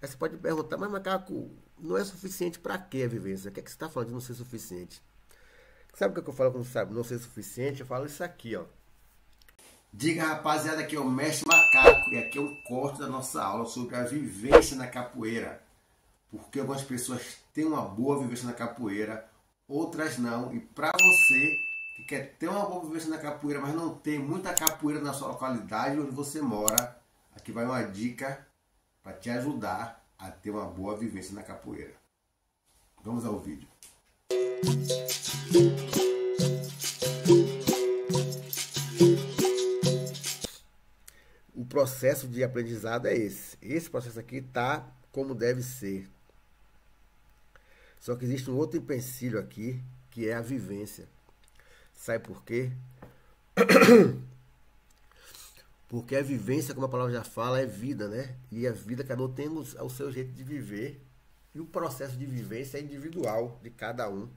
Aí você pode perguntar, mas macaco, não é suficiente para quê a vivência? O que é que você está falando de não ser suficiente? Sabe o que eu falo quando sabe não ser suficiente? Eu falo isso aqui, ó. Diga, rapaziada, aqui é o Mestre Macaco e aqui é um corte da nossa aula sobre a vivência na capoeira. Porque algumas pessoas têm uma boa vivência na capoeira, outras não. E para você que quer ter uma boa vivência na capoeira, mas não tem muita capoeira na sua localidade onde você mora, aqui vai uma dica para te ajudar a ter uma boa vivência na capoeira. Vamos ao vídeo. O processo de aprendizado é esse. Esse processo aqui tá como deve ser. Só que existe um outro empecilho aqui, que é a vivência. Sabe por quê? Porque a vivência, como a palavra já fala, é vida, né? E a vida, cada um tem o seu jeito de viver. E o processo de vivência é individual de cada um.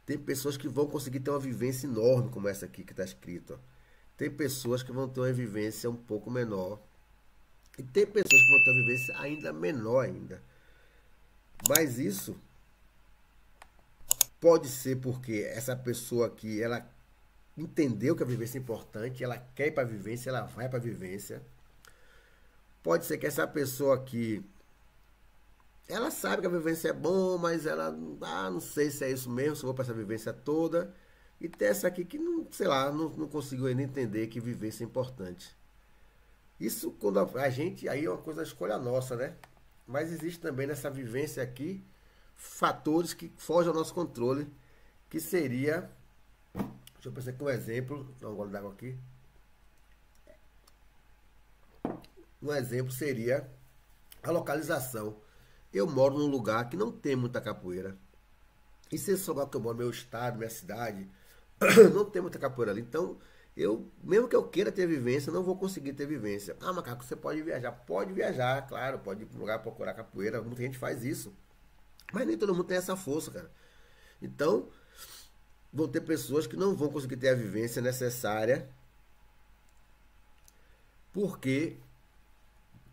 Tem pessoas que vão conseguir ter uma vivência enorme, como essa aqui que está escrito, ó. Tem pessoas que vão ter uma vivência um pouco menor. E tem pessoas que vão ter uma vivência ainda menor ainda. Mas isso pode ser porque essa pessoa aqui, ela entendeu que a vivência é importante, ela quer ir para a vivência, ela vai para a vivência. Pode ser que essa pessoa aqui, ela sabe que a vivência é bom, mas ela, não sei se é isso mesmo, se eu vou para essa vivência toda. E tem essa aqui que, não, sei lá, não conseguiu ainda entender que vivência é importante. Isso quando a gente, aí é uma coisa da escolha nossa, né? Mas existe também nessa vivência aqui fatores que fogem ao nosso controle, que seria, deixa eu pensar aqui um exemplo, dá um gole d'água aqui. Um exemplo seria a localização. Eu moro num lugar que não tem muita capoeira. E se esse lugar que eu moro, meu estado, minha cidade, não tem muita capoeira ali. Então, mesmo que eu queira ter vivência, não vou conseguir ter vivência. Ah, macaco, você pode viajar. Pode viajar, claro, pode ir para um lugar procurar capoeira. Muita gente faz isso. Mas nem todo mundo tem essa força, cara. Então, vão ter pessoas que não vão conseguir ter a vivência necessária porque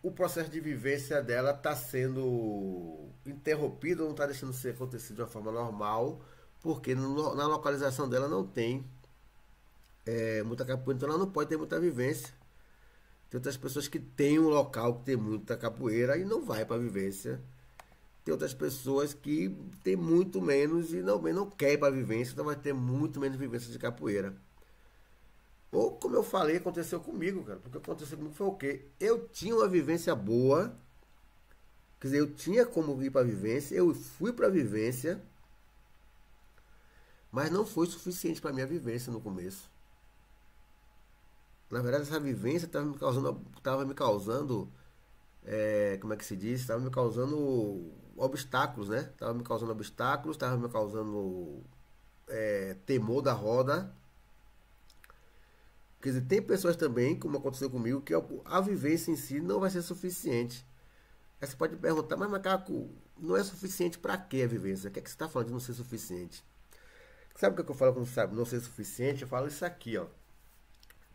o processo de vivência dela está sendo interrompido, não está deixando ser acontecido de uma forma normal, porque na localização dela não tem muita capoeira, então ela não pode ter muita vivência. Tem outras pessoas que têm um local que tem muita capoeira e não vai para a vivência. Tem outras pessoas que têm muito menos e não quer ir para a vivência, então vai ter muito menos vivência de capoeira. Ou, como eu falei, aconteceu comigo, cara. Porque aconteceu comigo foi o quê? Eu tinha uma vivência boa, quer dizer, eu tinha como ir para a vivência, eu fui para a vivência, mas não foi suficiente para minha vivência no começo. Na verdade, essa vivência estava me causando, como é que se diz? Estava me causando obstáculos, né? Estava me causando obstáculos, estava me causando temor da roda. Quer dizer, tem pessoas também, como aconteceu comigo, que a vivência em si não vai ser suficiente. Aí você pode perguntar, mas macaco, não é suficiente para quê a vivência? O que é que você está falando de não ser suficiente? Sabe o que eu falo quando sabe não ser suficiente? Eu falo isso aqui, ó.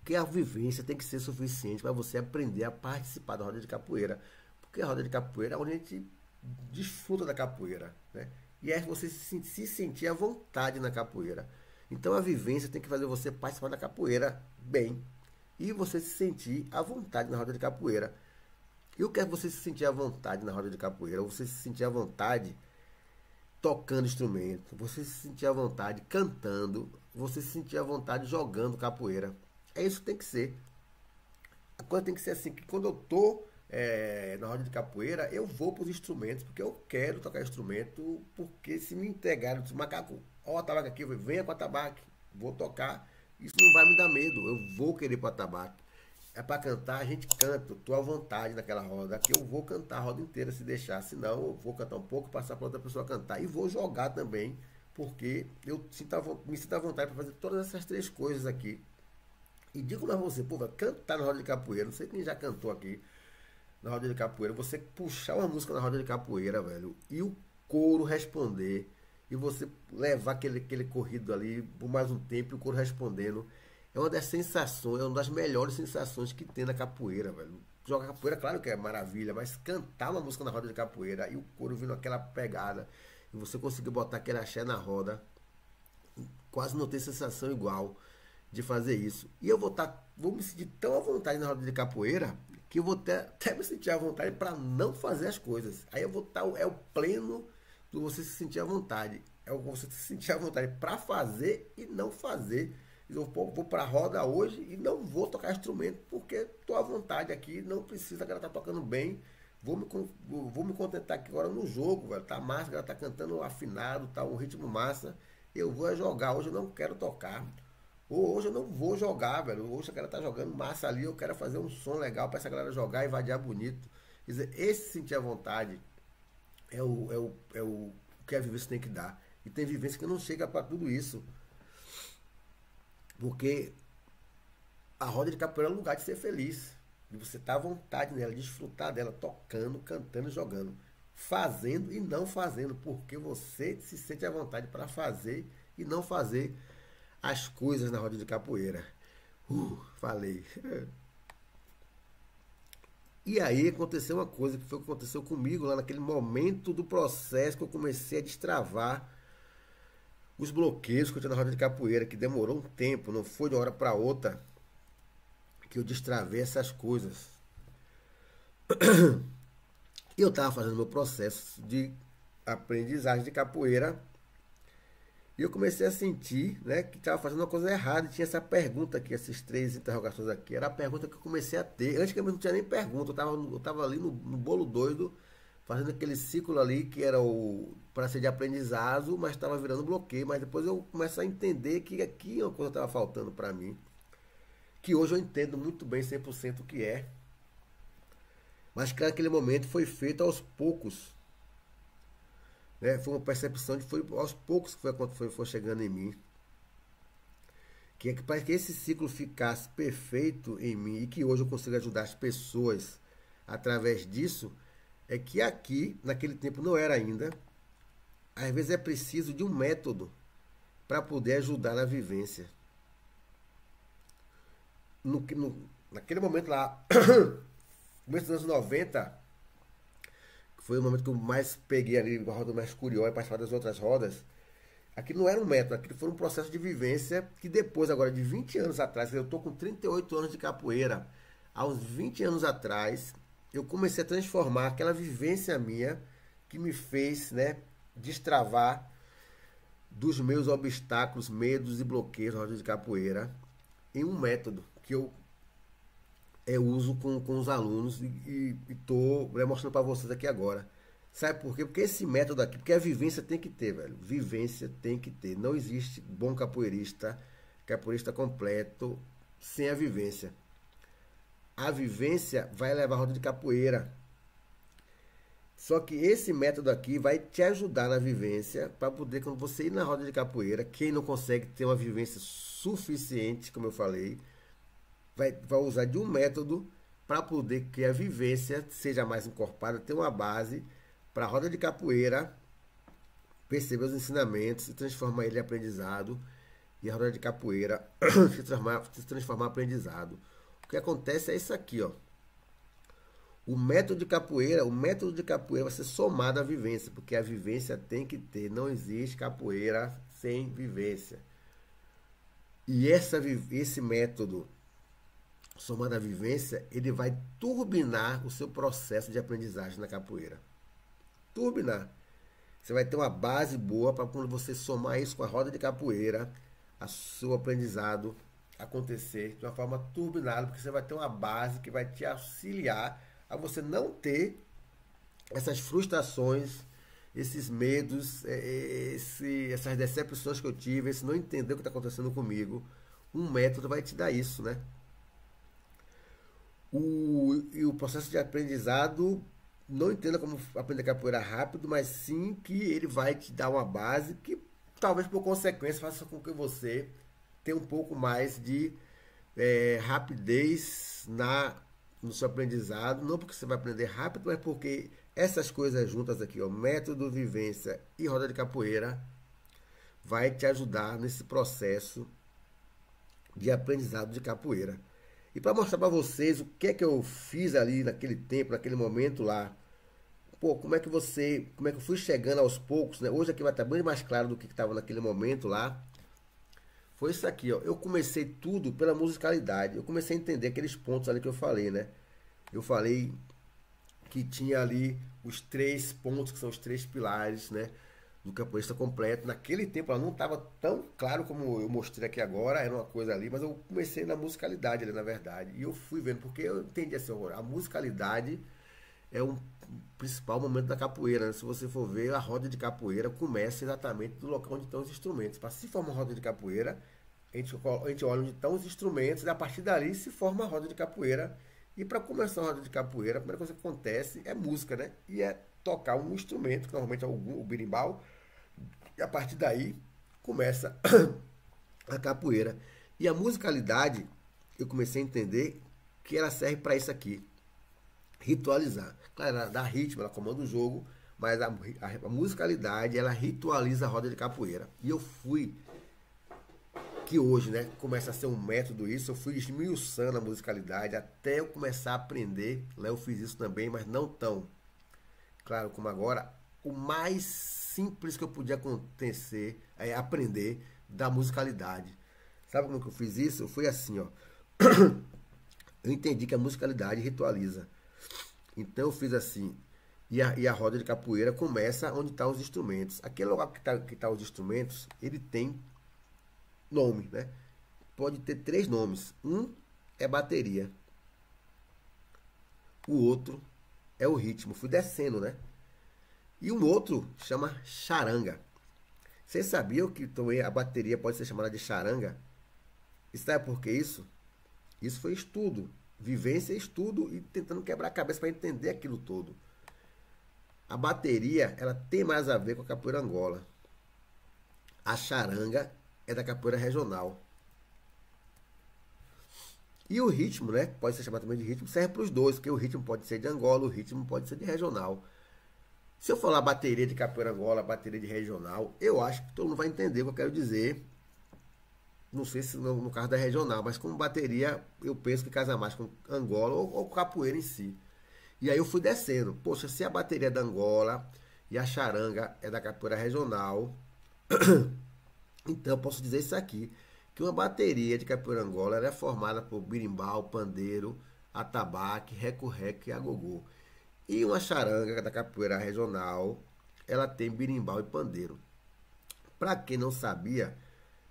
Que a vivência tem que ser suficiente para você aprender a participar da roda de capoeira. Porque a roda de capoeira é onde a gente desfruta da capoeira, né? E é você se sentir à vontade na capoeira. Então a vivência tem que fazer você participar da capoeira bem. E você se sentir à vontade na roda de capoeira. E o que é você se sentir à vontade na roda de capoeira? Você se sentir à vontade tocando instrumento. Você se sentir à vontade cantando. Você se sentir à vontade jogando capoeira. É isso que tem que ser. A coisa tem que ser assim, que quando eu tô na roda de capoeira, eu vou para os instrumentos, porque eu quero tocar instrumento, porque se me entregarem, macaco, ó o atabaque aqui, venha com o atabaque, vou tocar, isso não vai me dar medo, eu vou querer ir para o atabaque. É para cantar, a gente canta, eu tô à vontade naquela roda, aqui eu vou cantar a roda inteira se deixar, senão eu vou cantar um pouco, passar para outra pessoa cantar, e vou jogar também, porque eu me sinto à vontade para fazer todas essas três coisas aqui. E digo mais você, pô, vai cantar na roda de capoeira, não sei quem já cantou aqui na roda de capoeira, você puxar uma música na roda de capoeira, velho, e o couro responder, e você levar aquele corrido ali por mais um tempo e o couro respondendo, é uma das sensações, é uma das melhores sensações que tem na capoeira, velho. jogar capoeira, claro que é maravilha, mas cantar uma música na roda de capoeira e o couro vindo aquela pegada, e você conseguir botar aquele axé na roda, quase não tem sensação igual de fazer isso. E eu vou me sentir tão à vontade na roda de capoeira que eu vou até me sentir à vontade para não fazer as coisas. Aí eu vou estar, é o pleno do você se sentir à vontade. É o você se sentir à vontade para fazer e não fazer. Eu vou para a roda hoje e não vou tocar instrumento porque estou à vontade aqui, não precisa, a galera tá tocando bem. Vou me contentar aqui agora no jogo, velho. Tá massa, a galera tá cantando afinado, tá um ritmo massa. Eu vou jogar, hoje eu não quero tocar. Ou hoje eu não vou jogar, velho. Hoje a galera tá jogando massa ali, eu quero fazer um som legal para essa galera jogar e vadiar bonito. Quer dizer, esse sentir à vontade é o que a vivência tem que dar. E tem vivência que não chega para tudo isso. Porque a roda de capoeira é um lugar de ser feliz. De você estar à vontade nela, desfrutar dela, tocando, cantando, jogando. Fazendo e não fazendo. Porque você se sente à vontade para fazer e não fazer as coisas na roda de capoeira. Falei. E aí aconteceu uma coisa que foi o que aconteceu comigo lá naquele momento do processo que eu comecei a destravar os bloqueios que eu tinha na roda de capoeira, que demorou um tempo, não foi de uma hora para outra que eu destravei essas coisas. E eu estava fazendo meu processo de aprendizagem de capoeira e eu comecei a sentir, né, que estava fazendo uma coisa errada. E tinha essa pergunta aqui, essas 3 interrogações aqui. Era a pergunta que eu comecei a ter. Antes que eu não tinha nem pergunta, eu estava ali no bolo doido, fazendo aquele ciclo ali que era o para ser de aprendizado, mas estava virando bloqueio. Mas depois eu começo a entender que aqui uma coisa estava faltando para mim, que hoje eu entendo muito bem 100% o que é, mas que naquele momento foi feito aos poucos, né? Foi uma percepção de foi aos poucos que foi chegando em mim, que é que para que esse ciclo ficasse perfeito em mim e que hoje eu consiga ajudar as pessoas através disso, é que aqui, naquele tempo não era ainda, às vezes é preciso de um método para poder ajudar na vivência. Naquele momento lá, começo dos anos 90, que foi o momento que eu mais peguei ali a roda mais curiosa e participar das outras rodas, aquilo não era um método, aquilo foi um processo de vivência que depois, agora de 20 anos atrás, eu estou com 38 anos de capoeira, há uns 20 anos atrás, eu comecei a transformar aquela vivência minha que me fez, né, destravar dos meus obstáculos, medos e bloqueios na roda de capoeira em um método que eu uso com os alunos e estou mostrando para vocês aqui agora. Sabe por quê? Porque esse método aqui, porque a vivência tem que ter, velho. Vivência tem que ter. Não existe bom capoeirista completo, sem a vivência. A vivência vai levar a roda de capoeira. Só que esse método aqui vai te ajudar na vivência para poder, quando você ir na roda de capoeira, quem não consegue ter uma vivência suficiente, como eu falei, vai usar de um método para poder que a vivência seja mais encorpada, ter uma base para a roda de capoeira, perceber os ensinamentos e transformar ele em aprendizado, e a roda de capoeira se transformar em aprendizado. O que acontece é isso aqui, ó. O método de capoeira vai ser somado à vivência, porque a vivência tem que ter, não existe capoeira sem vivência. E esse método somado à vivência, ele vai turbinar o seu processo de aprendizagem na capoeira. Turbinar. Você vai ter uma base boa para quando você somar isso com a roda de capoeira, o seu aprendizado acontecer de uma forma turbinada, porque você vai ter uma base que vai te auxiliar a você não ter essas frustrações, esses medos, essas decepções que eu tive, esse não entender o que está acontecendo comigo. Um método vai te dar isso, né? E o processo de aprendizado, não entenda como aprender capoeira rápido, mas sim que ele vai te dar uma base que talvez por consequência faça com que você tenha um pouco mais de rapidez no seu aprendizado, não porque você vai aprender rápido, mas porque essas coisas juntas aqui, ó, método, vivência e roda de capoeira, vai te ajudar nesse processo de aprendizado de capoeira. E para mostrar para vocês o que é que eu fiz ali naquele tempo, naquele momento lá. Pô, como é que eu fui chegando aos poucos, né? Hoje aqui vai estar bem mais claro do que estava naquele momento lá. Foi isso aqui, ó. Eu comecei tudo pela musicalidade. Eu comecei a entender aqueles pontos ali que eu falei, né? Eu falei que tinha ali os três pontos, que são os três pilares, né? Do capoeirista completo. Naquele tempo ela não estava tão claro como eu mostrei aqui agora, era uma coisa ali, mas eu comecei na musicalidade ali, na verdade. E eu fui vendo, porque eu entendi assim, a musicalidade é um principal momento da capoeira, né? Se você for ver, a roda de capoeira começa exatamente do local onde estão os instrumentos. Para se formar uma roda de capoeira, a gente olha onde estão os instrumentos e a partir dali se forma a roda de capoeira. E para começar a roda de capoeira, a primeira coisa que acontece é música, né? E é tocar um instrumento, que normalmente é o berimbau, e a partir daí começa a capoeira. E a musicalidade, eu comecei a entender que ela serve para isso aqui, ritualizar. Claro, ela dá ritmo, ela comanda o jogo, mas a musicalidade, ela ritualiza a roda de capoeira. E eu fui, que hoje, né, começa a ser um método isso, eu fui esmiuçando a musicalidade até eu começar a aprender. Lá eu fiz isso também, mas não tão claro como agora. O mais simples que eu podia acontecer é aprender da musicalidade. Sabe como que eu fiz isso? Foi assim, ó. Eu entendi que a musicalidade ritualiza. Então eu fiz assim. E a roda de capoeira começa onde estão os instrumentos. Aquele lugar que tá os instrumentos, ele tem nome, né? Pode ter três nomes. Um é bateria. O outro é o ritmo. Fui descendo, né? E um outro chama charanga. Vocês sabiam que também a bateria pode ser chamada de charanga? E sabe por que isso? Isso foi estudo. Vivência, estudo e tentando quebrar a cabeça para entender aquilo todo. A bateria, ela tem mais a ver com a capoeira Angola. A charanga é da capoeira regional. E o ritmo, né? Pode ser chamado também de ritmo, serve para os dois, porque o ritmo pode ser de Angola, o ritmo pode ser de regional. Se eu falar bateria de capoeira Angola, bateria de regional, eu acho que todo mundo vai entender o que eu quero dizer. Não sei se no caso da regional, mas como bateria, eu penso que casa mais com Angola ou capoeira em si. E aí eu fui descendo. Poxa, se a bateria é da Angola e a charanga é da capoeira regional, então eu posso dizer isso aqui, que uma bateria de capoeira Angola ela é formada por birimbau, pandeiro, atabaque, reco-reco e agogô. E uma charanga da capoeira regional, ela tem birimbau e pandeiro. Para quem não sabia,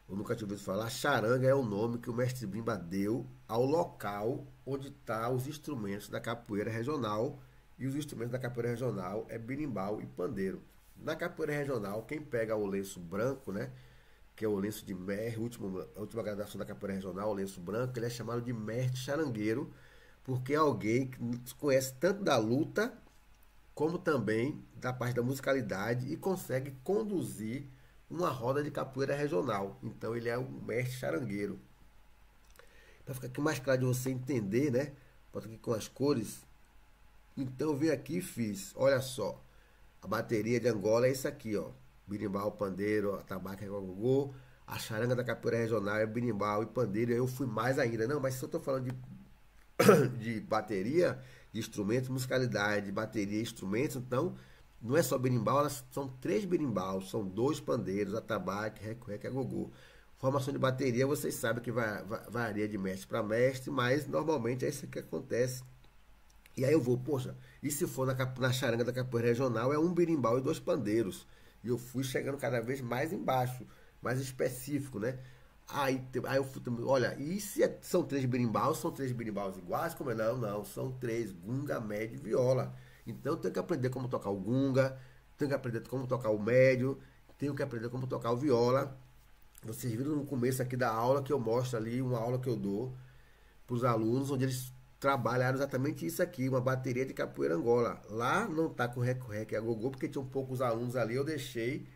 eu nunca tinha ouvido falar, charanga é o nome que o mestre Bimba deu ao local onde estão os instrumentos da capoeira regional. E os instrumentos da capoeira regional é birimbau e pandeiro. Na capoeira regional, quem pega o lenço branco, né, que é o lenço de mestre, a última graduação da capoeira regional, o lenço branco, ele é chamado de mestre charangueiro, porque é alguém que conhece tanto da luta como também da parte da musicalidade e consegue conduzir uma roda de capoeira regional. Então ele é um mestre charangueiro. Para ficar aqui mais claro de você entender, né? Bota aqui com as cores. Então eu vim aqui e fiz, olha só, a bateria de Angola é isso aqui, ó. Birimbau, pandeiro, atabaque, agogô. A charanga da capoeira regional é birimbau e pandeiro. Eu fui mais ainda. Não, mas se eu tô falando de bateria, de instrumentos, musicalidade, bateria, instrumentos, então não é só berimbau, elas são três berimbaus, são dois pandeiros, atabaque, reco-reco e agogô. Formação de bateria, vocês sabem que varia de mestre para mestre, mas normalmente é isso que acontece. E aí eu vou, poxa, e se for na charanga da capoeira regional, é um berimbau e dois pandeiros. E eu fui chegando cada vez mais embaixo, mais específico, né? Aí eu fui, olha, e se são três berimbaus iguais? Como é? Não, não, são três, gunga, médio e viola. Então eu tenho que aprender como tocar o gunga, tenho que aprender como tocar o médio, tenho que aprender como tocar o viola. Vocês viram no começo aqui da aula que eu mostro ali, uma aula que eu dou para os alunos, onde eles trabalharam exatamente isso aqui, uma bateria de capoeira Angola. Lá não tá com reco-reco e agogô, porque tinham poucos alunos ali, eu deixei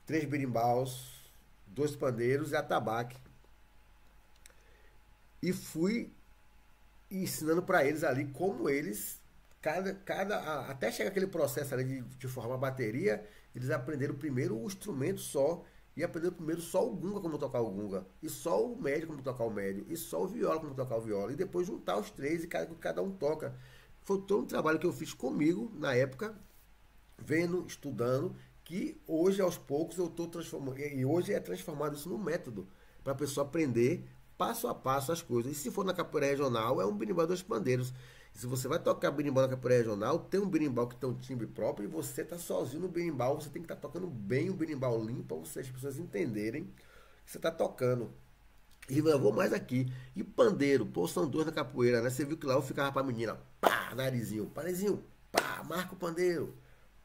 três berimbaus, dois pandeiros e atabaque. E fui ensinando para eles ali como eles, até chegar aquele processo ali de formar a bateria, eles aprenderam primeiro o instrumento só E aprendeu primeiro só o gunga como tocar o gunga, e só o médio como tocar o médio, e só o viola como tocar o viola, e depois juntar os três e cada um toca. Foi todo um trabalho que eu fiz comigo na época, vendo, estudando, que hoje aos poucos eu estou transformando, e hoje é transformado isso num método, para a pessoa aprender passo a passo as coisas. E se for na capoeira regional, é um berimbau dos pandeiros. E se você vai tocar berimbau na capoeira regional, tem um berimbau que tem um timbre próprio e você está sozinho no berimbau, você tem que estar tocando bem o berimbau limpo para as pessoas entenderem que você está tocando. E eu vou mais aqui. E pandeiro, pô, são dois na capoeira, né? Você viu que lá eu ficava pra menina, pá, narizinho, pá, marca o pandeiro,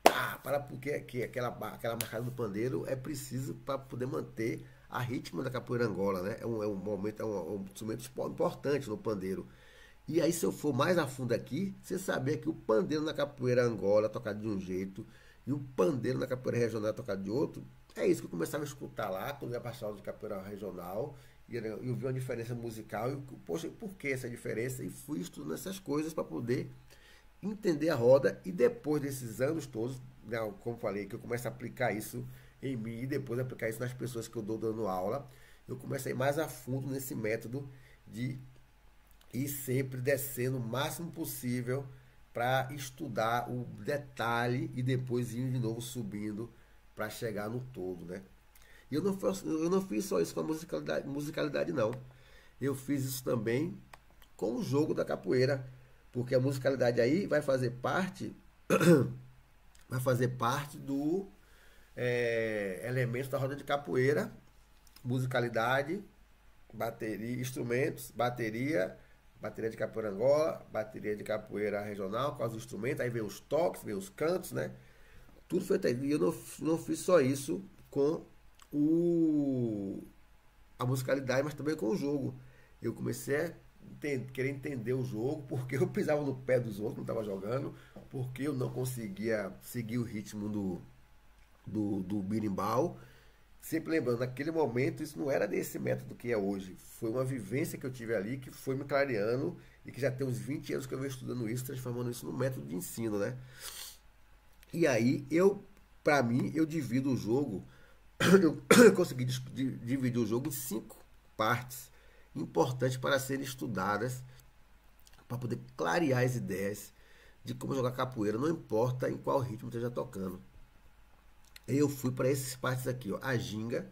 pá, para porque que aquela marcada do pandeiro é preciso para poder manter a ritmo da capoeira Angola, né? É um momento, um instrumento importante no pandeiro. E aí, se eu for mais a fundo aqui, você saber que o pandeiro na capoeira Angola é tocado de um jeito e o pandeiro na capoeira regional é tocado de outro. É isso que eu começava a escutar lá, quando eu ia para aula de capoeira regional, e eu vi uma diferença musical, e poxa, por que essa diferença? E fui estudando essas coisas para poder entender a roda, e depois desses anos todos, né, como falei, que eu começo a aplicar isso em mim e depois aplicar isso nas pessoas que eu dou dando aula, eu começo a ir mais a fundo nesse método de ir sempre descendo o máximo possível para estudar o detalhe e depois ir de novo subindo para chegar no todo, né? E eu não fiz só isso com a musicalidade não. Eu fiz isso também com o jogo da capoeira, porque a musicalidade aí vai fazer parte do elemento da roda de capoeira, musicalidade, bateria, instrumentos, bateria de capoeira Angola, bateria de capoeira regional, com os instrumentos, aí vem os toques, vem os cantos, né? Tudo foi até. E eu não fiz só isso com a musicalidade, mas também com o jogo. Eu comecei a querer entender o jogo, porque eu pisava no pé dos outros, não estava jogando, porque eu não conseguia seguir o ritmo do birimbau. Sempre lembrando, naquele momento isso não era desse método que é hoje. Foi uma vivência que eu tive ali que foi me clareando e que já tem uns 20 anos que eu venho estudando isso, transformando isso num método de ensino, né? E aí para mim, eu divido o jogo, eu consegui dividir o jogo em 5 partes importantes para serem estudadas, para poder clarear as ideias de como jogar capoeira, não importa em qual ritmo esteja tocando. Eu fui para essas partes aqui, ó, a ginga.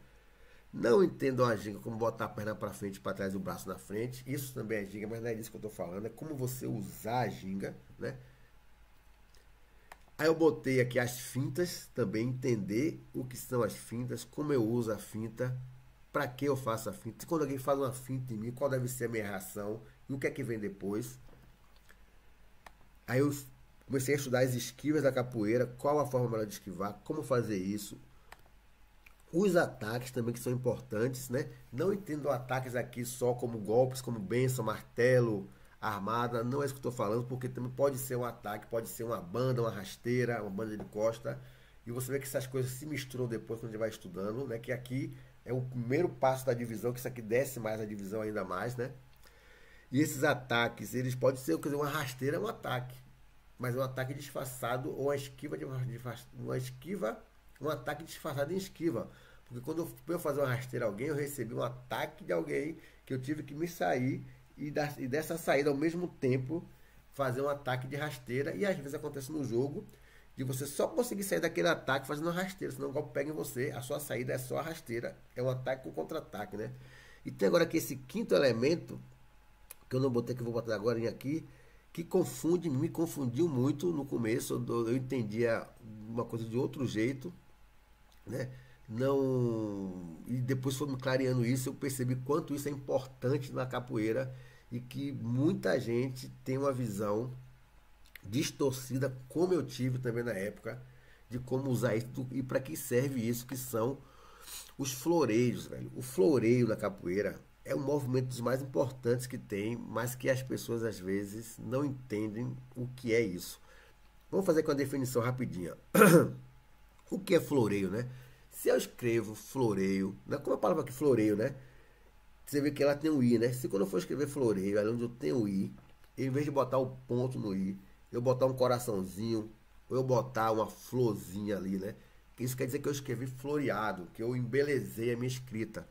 Não entendo a ginga como botar a perna para frente, para trás e o braço na frente. Isso também é ginga, mas não é disso que eu estou falando. É como você usar a ginga, né? Aí eu botei aqui as fintas, também entender o que são as fintas, como eu uso a finta, para que eu faço a finta. Quando alguém faz uma finta em mim, qual deve ser a minha reação e o que é que vem depois. Aí eu comecei a estudar as esquivas da capoeira, qual a forma melhor de esquivar, como fazer isso. Os ataques também que são importantes, né? Não entendo ataques aqui só como golpes, como benção, martelo, armada. Não é isso que eu estou falando, porque também pode ser um ataque, pode ser uma banda, uma rasteira, uma banda de costa. E você vê que essas coisas se misturam depois quando a gente vai estudando, né? Que aqui é o primeiro passo da divisão, que isso aqui desce mais a divisão ainda mais, né? E esses ataques, eles podem ser, quer dizer, uma rasteira é um ataque, mas é um ataque disfarçado ou uma esquiva um ataque disfarçado em esquiva. Porque quando eu fui fazer uma rasteira a alguém, eu recebi um ataque de alguém que eu tive que me sair e dessa saída ao mesmo tempo fazer um ataque de rasteira. E às vezes acontece no jogo de você só conseguir sair daquele ataque fazendo uma rasteira, senão o golpe pega em você, a sua saída é só a rasteira. É um ataque com contra-ataque, né? E tem agora aqui esse quinto elemento, que eu não botei, que eu vou botar agora aqui, que me confundiu muito no começo. Eu entendia uma coisa de outro jeito, né? Não, e depois foi me clareando isso, eu percebi quanto isso é importante na capoeira e que muita gente tem uma visão distorcida, como eu tive também na época, de como usar isso e para que serve isso, que são os floreios, velho. O floreio na capoeira é um movimento dos mais importantes que tem, mas que as pessoas às vezes não entendem o que é isso. Vamos fazer com a definição rapidinha. O que é floreio, né? Se eu escrevo floreio, né? Como a palavra aqui floreio, né? Você vê que ela tem um i, né? Se quando eu for escrever floreio, ali onde eu tenho o i, em vez de botar o ponto no i, eu botar um coraçãozinho, ou eu botar uma florzinha ali, né? Isso quer dizer que eu escrevi floreado, que eu embelezei a minha escrita.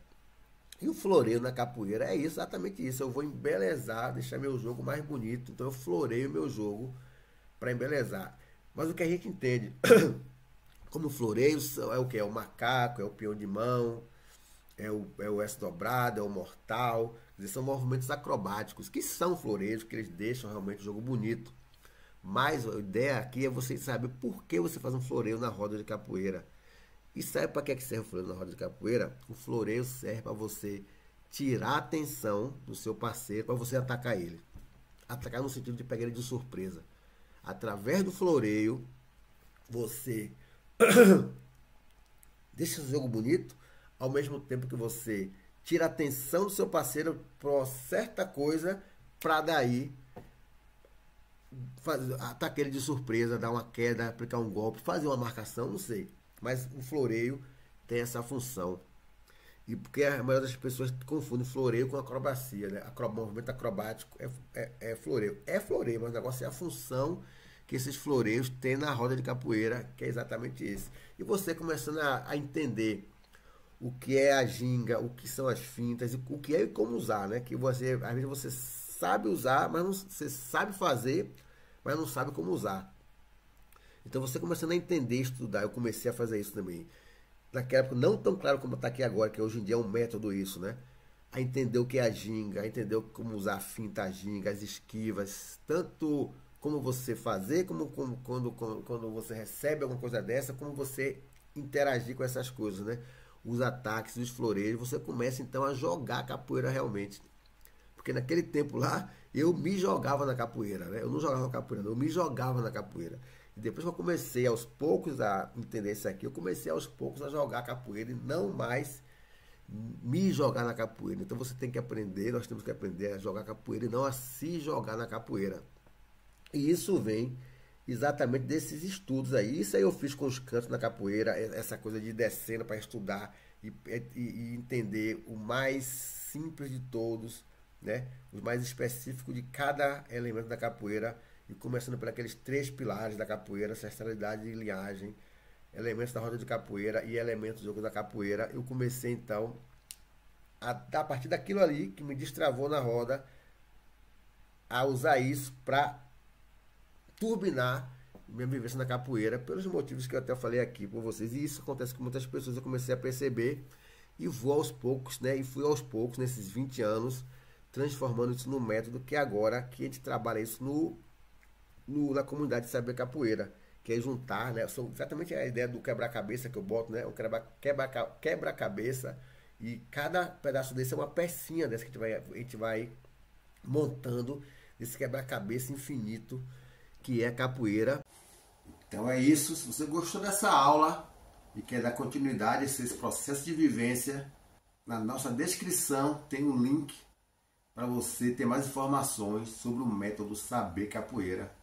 E o floreio na capoeira é isso, exatamente isso. Eu vou embelezar, deixar meu jogo mais bonito. Então eu floreio meu jogo para embelezar. Mas o que a gente entende como floreio é o que? É o macaco, é o peão de mão, é o S dobrado, é o mortal. Quer dizer, são movimentos acrobáticos, que são floreios, que eles deixam realmente o jogo bonito. Mas a ideia aqui é você saber por que você faz um floreio na roda de capoeira. E sabe para que serve o floreio na roda de capoeira? O floreio serve para você tirar a atenção do seu parceiro, para você atacar ele. Atacar no sentido de pegar ele de surpresa. Através do floreio, você deixa o jogo bonito, ao mesmo tempo que você tira a atenção do seu parceiro para certa coisa, para daí atacar ele de surpresa, dar uma queda, aplicar um golpe, fazer uma marcação, não sei. Mas o floreio tem essa função. E porque a maioria das pessoas confunde floreio com acrobacia, né? Movimento acrobático é floreio. É floreio, mas o negócio é a função que esses floreios têm na roda de capoeira, que é exatamente esse. E você começando a entender o que é a ginga, o que são as fintas, o que é e como usar, né? Que você, às vezes você sabe usar, mas não, você sabe fazer, mas não sabe como usar. Então você começando a entender, estudar, eu comecei a fazer isso também. Naquela época, não tão claro como está aqui agora, que hoje em dia é um método isso, né? A entender o que é a ginga, a entender como usar a finta, a ginga, as esquivas, tanto como você fazer, como quando você recebe alguma coisa dessa, como você interagir com essas coisas, né? Os ataques, os floreios, você começa então a jogar capoeira realmente. Porque naquele tempo lá, eu me jogava na capoeira, né? Eu não jogava na capoeira, não, eu me jogava na capoeira. E depois que eu comecei aos poucos a entender isso aqui, eu comecei aos poucos a jogar capoeira e não mais me jogar na capoeira. Então você tem que aprender, nós temos que aprender a jogar capoeira e não a se jogar na capoeira. E isso vem exatamente desses estudos aí. Isso aí eu fiz com os cantos na capoeira, essa coisa de ir descendo para estudar e entender o mais simples de todos, né? O mais específico de cada elemento da capoeira, e começando por aqueles 3 pilares da capoeira: ancestralidade e linhagem, elementos da roda de capoeira e elementos do jogo da capoeira. Eu comecei então a partir daquilo ali que me destravou na roda, a usar isso para turbinar minha vivência na capoeira, pelos motivos que eu até falei aqui com vocês. E isso acontece com muitas pessoas, eu comecei a perceber e vou aos poucos, né? E fui aos poucos, nesses 20 anos, transformando isso num método que agora que a gente trabalha isso na comunidade de saber capoeira, que é juntar, né? Exatamente a ideia do quebra-cabeça que eu boto, né? O quebra-cabeça, e cada pedaço desse é uma pecinha dessa que a gente vai montando esse quebra-cabeça infinito que é a capoeira. Então é isso. Se você gostou dessa aula e quer dar continuidade a esse processo de vivência, na nossa descrição tem um link para você ter mais informações sobre o método Saber Capoeira,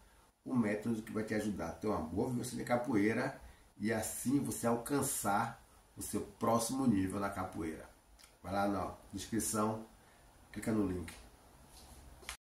o método que vai te ajudar a ter uma boa vivência de capoeira e assim você alcançar o seu próximo nível na capoeira. Vai lá na descrição, clica no link.